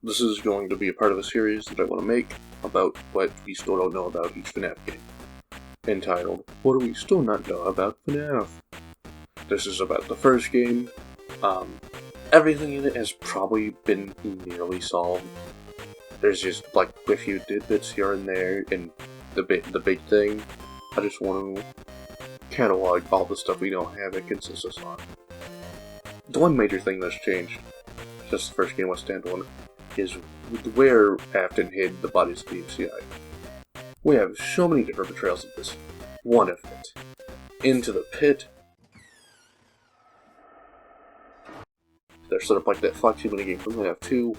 This is going to be a part of a series that I want to make about what we still don't know about each FNaF game, entitled, What Do We Still Not Know About FNaF? This is about the first game. Everything in it has probably been nearly solved. There's just like a few tidbits here and there, and the big thing, I just want to catalog all the stuff we don't have a consensus on. The one major thing that's changed since the first game was standalone is where Afton hid the bodies of the MCI. We have so many different portrayals of this one event. Into the pit. They're set up like that Foxy minigame from FNaF 2.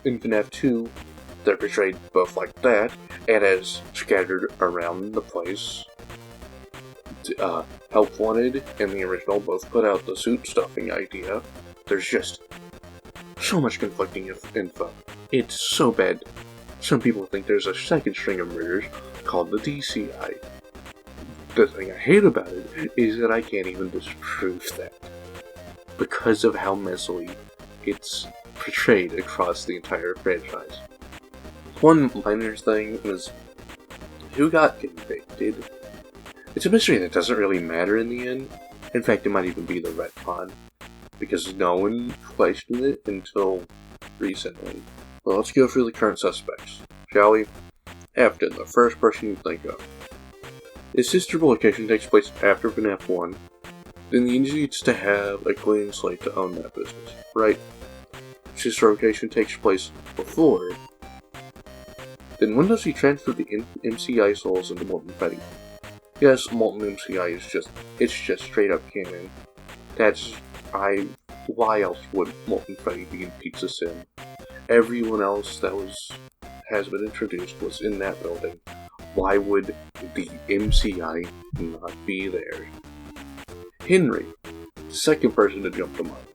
In FNaF 2, they're portrayed both like that, and as scattered around the place. Help Wanted and the original both put out the suit stuffing idea. There's just so much conflicting info. It's so bad. Some people think there's a second string of murders called the DCI. The thing I hate about it is that I can't even disprove that, because of how messily it's portrayed across the entire franchise. One minor thing is who got convicted. It's a mystery that doesn't really matter in the end. In fact, it might even be the retcon, because no one questioned it until recently. Well, let's go through the current suspects, shall we? Afton, the first person you think of. His sister location takes place after FNaF 1, then he needs to have a clean slate to own that business, right? Sister location takes place before. Then when does he transfer the MCI souls into Molten Freddy? Yes, Molten MCI is just straight up canon. Why else would Molten Freddy be in Pizza Sim? Everyone else that has been introduced was in that building. Why would the MCI not be there? Henry, second person to jump to mind.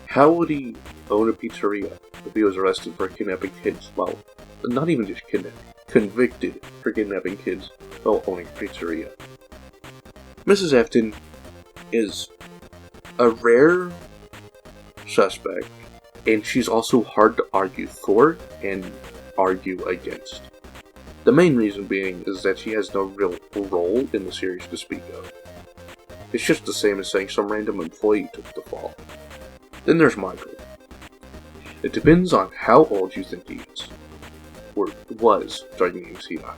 How would he own a pizzeria if he was arrested for kidnapping kids? Well, not even just kidnapping, convicted for kidnapping kids while owning a pizzeria. Mrs. Afton is a rare suspect, and she's also hard to argue for and argue against. The main reason being is that she has no real role in the series to speak of. It's just the same as saying some random employee took the fall. Then there's Michael. It depends on how old you think he is, or was during the MCI.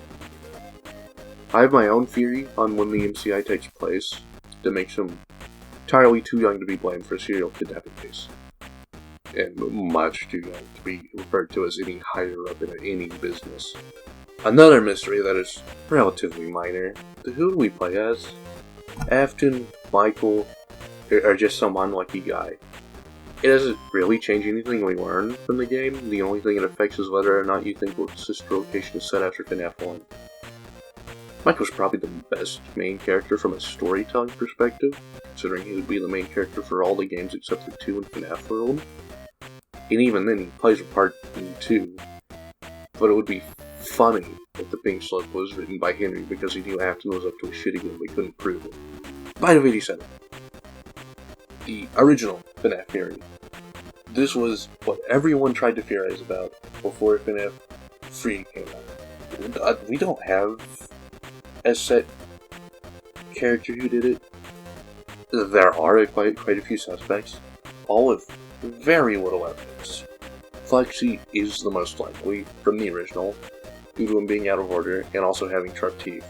I have my own theory on when the MCI takes place that makes him entirely too young to be blamed for a serial kidnapping case, and much too young to be referred to as any higher up in any business. Another mystery that is relatively minor, who do we play as? Afton, Michael, or just some unlucky guy. It doesn't really change anything we learn from the game. The only thing it affects is whether or not you think what sister location is set after FNaF 1. Michael's probably the best main character from a storytelling perspective, considering he would be the main character for all the games except for 2 in FNaF World. And even then, he plays a part in 2. But it would be funny if the pink slip was written by Henry because he knew Afton was up to a shit again but couldn't prove it. Bite of 87. The original FNaF theory. This was what everyone tried to theorize about before FNaF 3 came out. We don't have a set character who did it. There are quite a few suspects, all with very little evidence. Foxy is the most likely from the original, due to him being out of order and also having sharp teeth.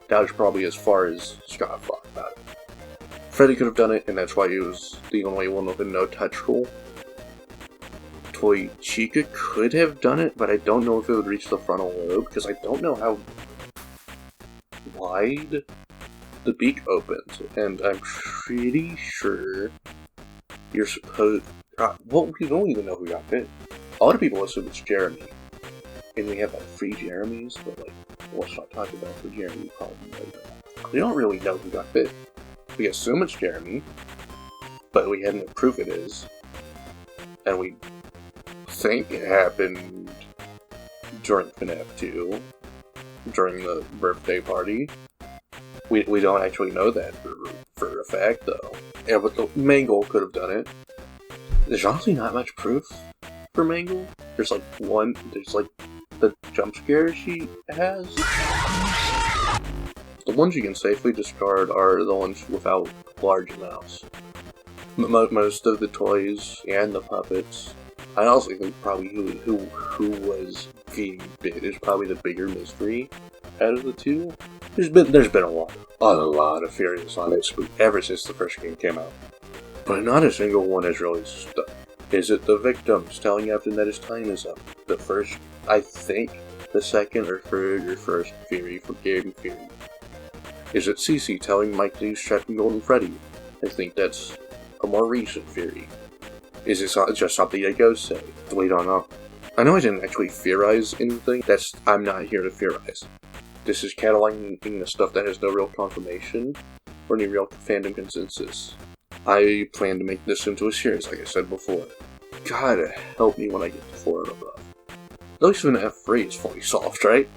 That was probably as far as Scott thought about it. Freddy could have done it, and that's why he was the only one with a no-touch rule. Toy Chica could have done it, but I don't know if it would reach the frontal lobe, because I don't know how wide the beak opens, and I'm pretty sure you're supposed... well, we don't even know who got bit. A lot of people assume it's Jeremy, and we have like 3 Jeremys, but like, let's not talk about the Jeremy problem later. We don't really know who got bit. We assume it's Jeremy, but we hadn't proof it is, and we think it happened during FNaF 2, during the birthday party. We don't actually know that for a fact, though. Yeah, but the Mangle could have done it. there's honestly not much proof for Mangle. There's like the jump scare she has. The ones you can safely discard are the ones without large amounts. Most of the toys and the puppets. I also think probably who was being bit is probably the bigger mystery out of the two. There's been a lot of theories on it ever since the first game came out, but not a single one has really stuck. Is it the victims telling Afton that his time is up? The first, I think, the second or third or first theory from Game Theory. Is it Cece telling Mike that he's trapped in Golden Freddy? I think that's a more recent theory. Is it just something that ghosts say? We don't know. I know I didn't actually theorize anything. I'm not here to theorize. This is cataloging the stuff that has no real confirmation or any real fandom consensus. I plan to make this into a series, like I said before. God help me when I get to 4 and above. At least FNaF 3 is fully solved, right?